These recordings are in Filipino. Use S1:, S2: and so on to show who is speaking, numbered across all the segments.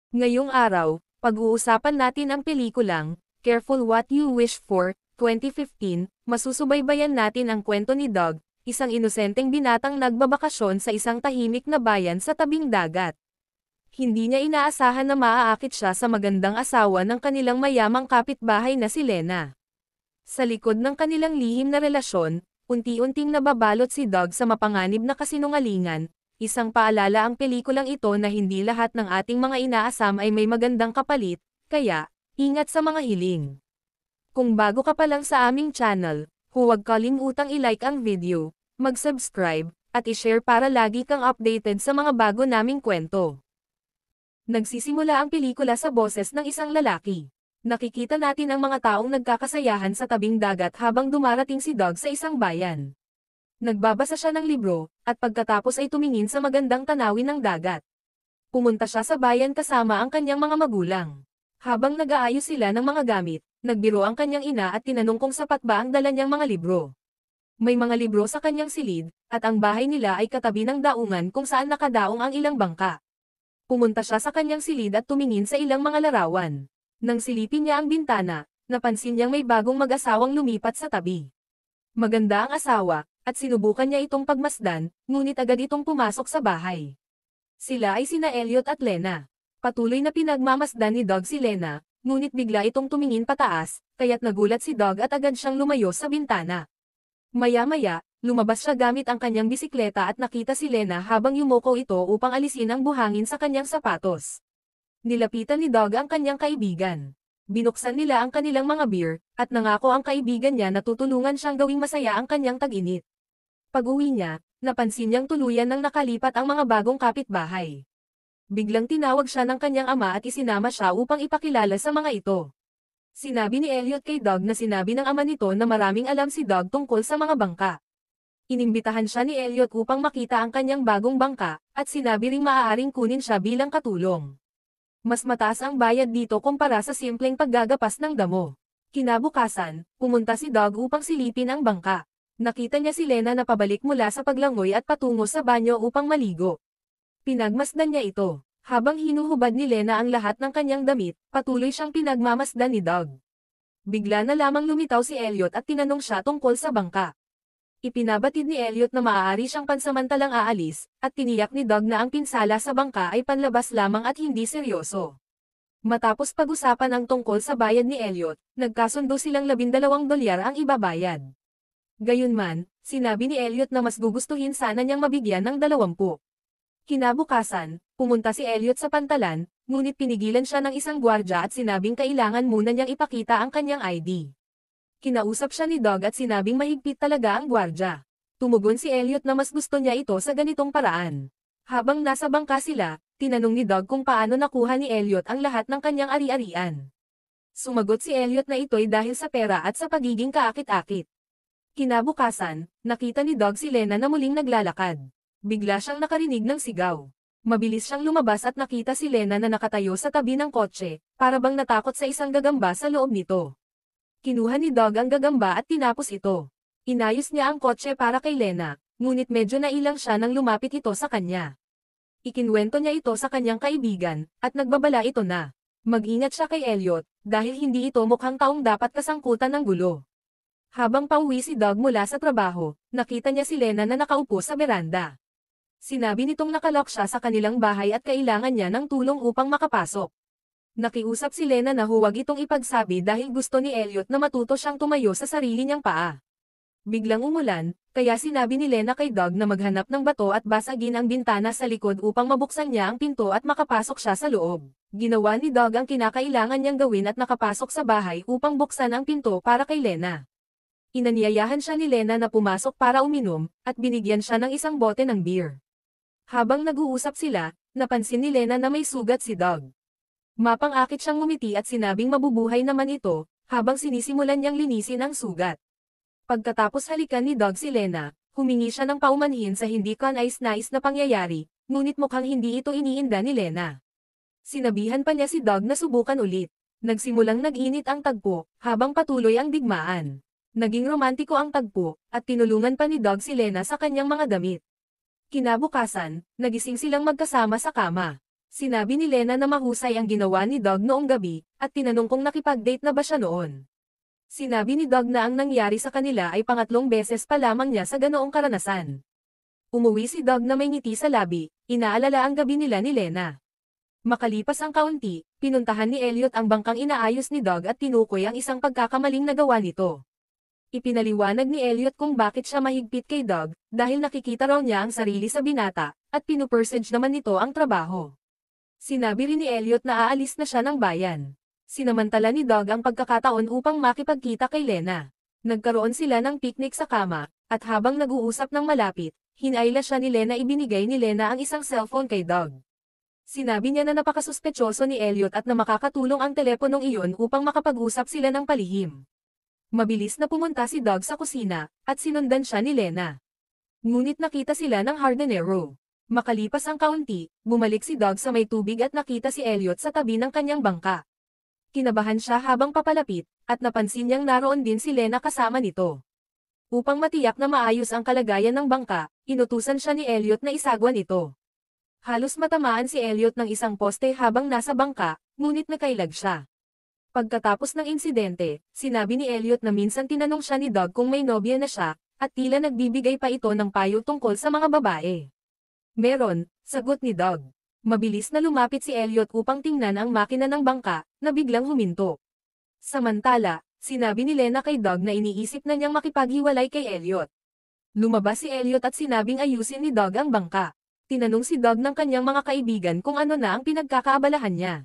S1: Ngayong araw, pag-uusapan natin ang pelikulang Careful What You Wish For, 2015. Masusubaybayan natin ang kwento ni Doug, isang inosenteng binatang nagbabakasyon sa isang tahimik na bayan sa tabing dagat. Hindi niya inaasahan na maaakit siya sa magandang asawa ng kanilang mayamang kapitbahay na si Lena. Sa likod ng kanilang lihim na relasyon, unti-unting nababalot si Doug sa mapanganib na kasinungalingan. Isang paalala ang pelikulang ito na hindi lahat ng ating mga inaasam ay may magandang kapalit, kaya, ingat sa mga hiling. Kung bago ka pa lang sa aming channel, huwag kalimutang i-like ang video, mag-subscribe, at i-share para lagi kang updated sa mga bago naming kwento. Nagsisimula ang pelikula sa boses ng isang lalaki. Nakikita natin ang mga taong nagkakasayahan sa tabing dagat habang dumarating si Doug sa isang bayan. Nagbabasa siya ng libro, at pagkatapos ay tumingin sa magandang tanawin ng dagat. Pumunta siya sa bayan kasama ang kanyang mga magulang. Habang nag-aayos sila ng mga gamit, nagbiro ang kanyang ina at tinanong kung sapat ba ang dala niyang mga libro. May mga libro sa kanyang silid, at ang bahay nila ay katabi ng daungan kung saan nakadaong ang ilang bangka. Pumunta siya sa kanyang silid at tumingin sa ilang mga larawan. Nang silipin niya ang bintana, napansin niyang may bagong mag-asawang lumipat sa tabi. Maganda ang asawa, at sinubukan niya itong pagmasdan, ngunit agad itong pumasok sa bahay. Sila ay sina Elliot at Lena. Patuloy na pinagmamasdan ni Doug si Lena, ngunit bigla itong tumingin pataas, kaya't nagulat si Doug at agad siyang lumayo sa bintana. Maya-maya, lumabas siya gamit ang kanyang bisikleta at nakita si Lena habang yumuko ito upang alisin ang buhangin sa kanyang sapatos. Nilapitan ni Doug ang kanyang kaibigan. Binuksan nila ang kanilang mga beer, at nangako ang kaibigan niya na tutulungan siyang gawing masaya ang kanyang tag-init. Pag-uwi niya, napansin niyang tuluyan nang nakalipat ang mga bagong kapitbahay. Biglang tinawag siya ng kanyang ama at isinama siya upang ipakilala sa mga ito. Sinabi ni Elliot kay Doug na sinabi ng ama nito na maraming alam si Doug tungkol sa mga bangka. Inimbitahan siya ni Elliot upang makita ang kanyang bagong bangka, at sinabi ring maaaring kunin siya bilang katulong. Mas mataas ang bayad dito kumpara sa simpleng paggagapas ng damo. Kinabukasan, pumunta si Doug upang silipin ang bangka. Nakita niya si Lena na pabalik mula sa paglangoy at patungo sa banyo upang maligo. Pinagmasdan niya ito. Habang hinuhubad ni Lena ang lahat ng kanyang damit, patuloy siyang pinagmamasdan ni Doug. Bigla na lamang lumitaw si Elliot at tinanong siya tungkol sa bangka. Ipinabatid ni Elliot na maaari siyang pansamantalang aalis, at tiniyak ni Doug na ang pinsala sa bangka ay panlabas lamang at hindi seryoso. Matapos pag-usapan ang tungkol sa bayad ni Elliot, nagkasundo silang $12 ang ibabayad. Gayunman, sinabi ni Elliot na mas gugustuhin sana niyang mabigyan ng 20. Kinabukasan, pumunta si Elliot sa pantalan, ngunit pinigilan siya ng isang gwardya at sinabing kailangan muna niyang ipakita ang kanyang ID. Kinausap siya ni Doug at sinabing mahigpit talaga ang gwardya. Tumugon si Elliot na mas gusto niya ito sa ganitong paraan. Habang nasa bangka sila, tinanong ni Doug kung paano nakuha ni Elliot ang lahat ng kanyang ari-arian. Sumagot si Elliot na ito'y dahil sa pera at sa pagiging kaakit-akit. Kinabukasan, nakita ni Doug si Lena na muling naglalakad. Bigla siyang nakarinig ng sigaw. Mabilis siyang lumabas at nakita si Lena na nakatayo sa tabi ng kotse, para bang natakot sa isang gagamba sa loob nito. Kinuha ni Doug ang gagamba at tinapos ito. Inayos niya ang kotse para kay Lena, ngunit medyo nailang siya nang lumapit ito sa kanya. Ikinwento niya ito sa kanyang kaibigan, at nagbabala ito na mag-ingat siya kay Elliot, dahil hindi ito mukhang taong dapat kasangkutan ng gulo. Habang pauwi si Doug mula sa trabaho, nakita niya si Lena na nakaupo sa beranda. Sinabi nitong nakalock siya sa kanilang bahay at kailangan niya ng tulong upang makapasok. Nakiusap si Lena na huwag itong ipagsabi dahil gusto ni Elliot na matuto siyang tumayo sa sarili niyang paa. Biglang umulan, kaya sinabi ni Lena kay Doug na maghanap ng bato at basagin ang bintana sa likod upang mabuksan niya ang pinto at makapasok siya sa loob. Ginawa ni Doug ang kinakailangan niyang gawin at nakapasok sa bahay upang buksan ang pinto para kay Lena. Inanyayahan siya ni Lena na pumasok para uminom, at binigyan siya ng isang bote ng beer. Habang nag-uusap sila, napansin ni Lena na may sugat si Doug. Mapang-akit siyang ngumiti at sinabing mabubuhay naman ito, habang sinisimulan niyang linisin ang sugat. Pagkatapos halikan ni Doug si Lena, humingi siya ng paumanhin sa hindi kanais-nais na pangyayari, ngunit mukhang hindi ito iniinda ni Lena. Sinabihan pa niya si Doug na subukan ulit. Nagsimulang nag-init ang tagpo, habang patuloy ang digmaan. Naging romantiko ang tagpo, at tinulungan pa ni Doug si Lena sa kanyang mga damit. Kinabukasan, nagising silang magkasama sa kama. Sinabi ni Lena na mahusay ang ginawa ni Doug noong gabi, at tinanong kung nakipag-date na ba siya noon. Sinabi ni Doug na ang nangyari sa kanila ay pangatlong beses pa lamang niya sa ganoong karanasan. Umuwi si Doug na may ngiti sa labi, inaalala ang gabi nila ni Lena. Makalipas ang kaunti, pinuntahan ni Elliot ang bangkang inaayos ni Doug at tinukoy ang isang pagkakamaling nagawa nito. Ipinaliwanag ni Elliot kung bakit siya mahigpit kay Doug, dahil nakikita raw niya ang sarili sa binata, at pinupersage naman nito ang trabaho. Sinabi rin ni Elliot na aalis na siya ng bayan. Sinamantala ni Doug ang pagkakataon upang makipagkita kay Lena. Nagkaroon sila ng picnic sa kama, at habang nag-uusap ng malapit, hinayla siya ni Lena ibinigay ni Lena ang isang cellphone kay Doug. Sinabi niya na napakasuspetsoso ni Elliot at na makakatulong ang teleponong iyon upang makapag-usap sila ng palihim. Mabilis na pumunta si Doug sa kusina, at sinundan siya ni Lena. Ngunit nakita sila ng hardinero. Makalipas ang kaunti, bumalik si Doug sa may tubig at nakita si Elliot sa tabi ng kanyang bangka. Kinabahan siya habang papalapit, at napansin niyang naroon din si Lena kasama nito. Upang matiyak na maayos ang kalagayan ng bangka, inutusan siya ni Elliot na isagwan ito. Halos matamaan si Elliot ng isang poste habang nasa bangka, ngunit nakailag siya. Pagkatapos ng insidente, sinabi ni Elliot na minsan tinanong siya ni Doug kung may nobya na siya, at tila nagbibigay pa ito ng payo tungkol sa mga babae. Meron, sagot ni Doug. Mabilis na lumapit si Elliot upang tingnan ang makina ng bangka, na biglang huminto. Samantala, sinabi ni Lena kay Doug na iniisip na niyang makipaghiwalay kay Elliot. Lumabas si Elliot at sinabing ayusin ni Doug ang bangka. Tinanong si Doug ng kanyang mga kaibigan kung ano na ang pinagkakaabalahan niya.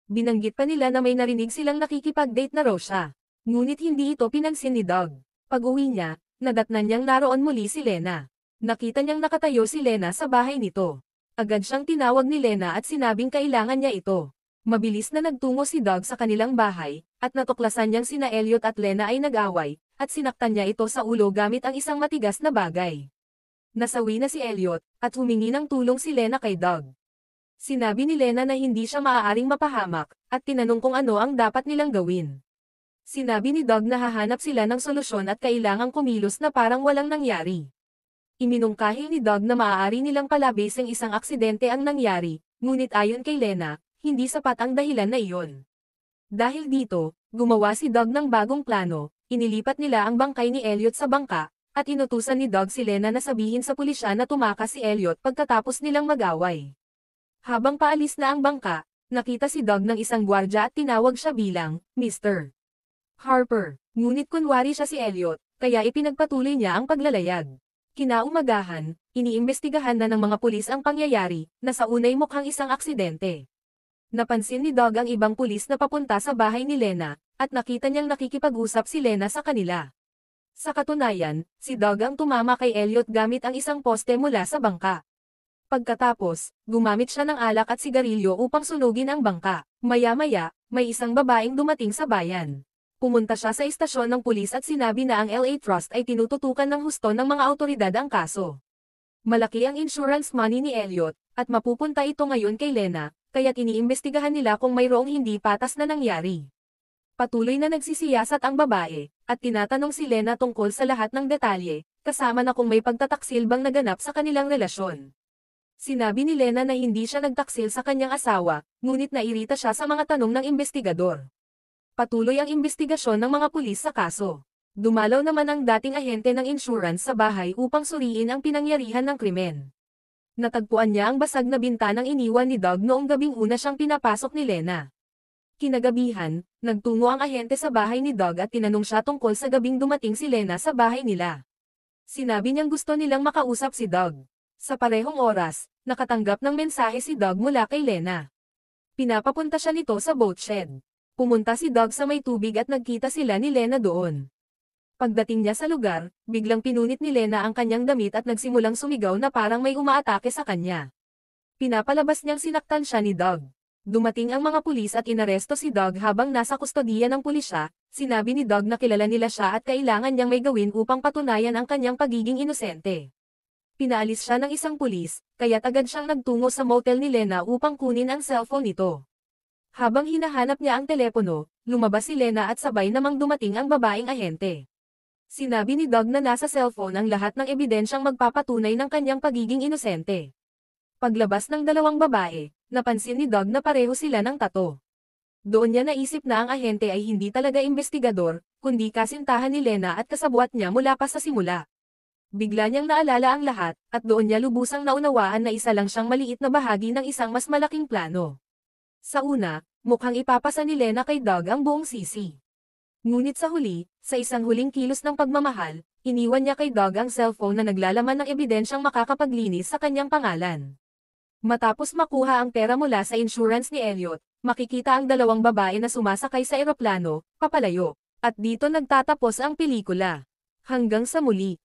S1: Binanggit pa nila na may narinig silang nakikipag-date na raw siya. Ngunit hindi ito pinansin ni Doug. Pag-uwi niya, nadatnan niyang naroon muli si Lena. Nakita niyang nakatayo si Lena sa bahay nito. Agad siyang tinawag ni Lena at sinabing kailangan niya ito. Mabilis na nagtungo si Doug sa kanilang bahay, at natuklasan niyang sina Elliot at Lena ay nag-away, at sinaktan niya ito sa ulo gamit ang isang matigas na bagay. Nasawi na si Elliot, at humingi ng tulong si Lena kay Doug. Sinabi ni Lena na hindi siya maaaring mapahamak, at tinanong kung ano ang dapat nilang gawin. Sinabi ni Doug na hahanap sila ng solusyon at kailangang kumilos na parang walang nangyari. Iminungkahi ni Doug na maaari nilang palabising isang aksidente ang nangyari, ngunit ayon kay Lena, hindi sapat ang dahilan na iyon. Dahil dito, gumawa si Doug ng bagong plano, inilipat nila ang bangkay ni Elliot sa bangka, at inutusan ni Doug si Lena na sabihin sa pulisya na tumakas si Elliot pagkatapos nilang mag-away. Habang paalis na ang bangka, nakita si Doug ng isang gwardya at tinawag siya bilang, Mr. Harper. Ngunit kunwari siya si Elliot, kaya ipinagpatuloy niya ang paglalayag. Kinaumagahan, iniimbestigahan na ng mga pulis ang pangyayari, na sa unay mukhang isang aksidente. Napansin ni Doug ang ibang pulis na papunta sa bahay ni Lena, at nakita niyang nakikipag-usap si Lena sa kanila. Sa katunayan, si Doug ang tumama kay Elliot gamit ang isang poste mula sa bangka. Pagkatapos, gumamit siya ng alak at sigarilyo upang sunugin ang bangka. Maya-maya, may isang babaeng dumating sa bayan. Pumunta siya sa istasyon ng pulis at sinabi na ang LA Trust ay tinututukan ng husto ng mga awtoridad ang kaso. Malaki ang insurance money ni Elliot, at mapupunta ito ngayon kay Lena, kaya't iniimbestigahan nila kung mayroong hindi patas na nangyari. Patuloy na nagsisiyasat ang babae, at tinatanong si Lena tungkol sa lahat ng detalye, kasama na kung may pagtataksil bang naganap sa kanilang relasyon. Sinabi ni Lena na hindi siya nagtaksil sa kanyang asawa, ngunit nairita siya sa mga tanong ng investigador. Patuloy ang imbestigasyon ng mga pulis sa kaso. Dumalaw naman ang dating ahente ng insurance sa bahay upang suriin ang pinangyarihan ng krimen. Natagpuan niya ang basag na bintanang iniwan ni Doug noong gabing una siyang pinapasok ni Lena. Kinagabihan, nagtungo ang ahente sa bahay ni Doug at tinanong siya tungkol sa gabing dumating si Lena sa bahay nila. Sinabi niyang gusto nilang makausap si Doug. Sa parehong oras, nakatanggap ng mensahe si Doug mula kay Lena. Pinapapunta siya nito sa boat shed. Pumunta si Doug sa may tubig at nagkita sila ni Lena doon. Pagdating niya sa lugar, biglang pinunit ni Lena ang kanyang damit at nagsimulang sumigaw na parang may umaatake sa kanya. Pinapalabas niyang sinaktan siya ni Doug. Dumating ang mga pulis at inaresto si Doug habang nasa kustodiya ng pulisya. Sinabi ni Doug na kilala nila siya at kailangan niyang may gawin upang patunayan ang kanyang pagiging inosente. Pinaalis siya ng isang pulis, kaya't agad siyang nagtungo sa motel ni Lena upang kunin ang cellphone nito. Habang hinahanap niya ang telepono, lumabas si Lena at sabay namang dumating ang babaeng ahente. Sinabi ni Doug na nasa cellphone ang lahat ng ebidensyang magpapatunay ng kanyang pagiging inosente. Paglabas ng dalawang babae, Napansin ni Doug na pareho sila ng tato. Doon niya naisip na ang ahente ay hindi talaga investigador, kundi kasintahan ni Lena at kasabwat niya mula pa sa simula. Bigla niyang naalala ang lahat, at doon niya lubusang naunawaan na isa lang siyang maliit na bahagi ng isang mas malaking plano. Sa una, mukhang ipapasa ni Lena kay Doug ang buong sisi. Ngunit sa huli, sa isang huling kilos ng pagmamahal, iniwan niya kay Doug ang cellphone na naglalaman ng ebidensyang makakapaglinis sa kanyang pangalan. Matapos makuha ang pera mula sa insurance ni Elliot, makikita ang dalawang babae na sumasakay sa eroplano, papalayo. At dito nagtatapos ang pelikula. Hanggang sa muli.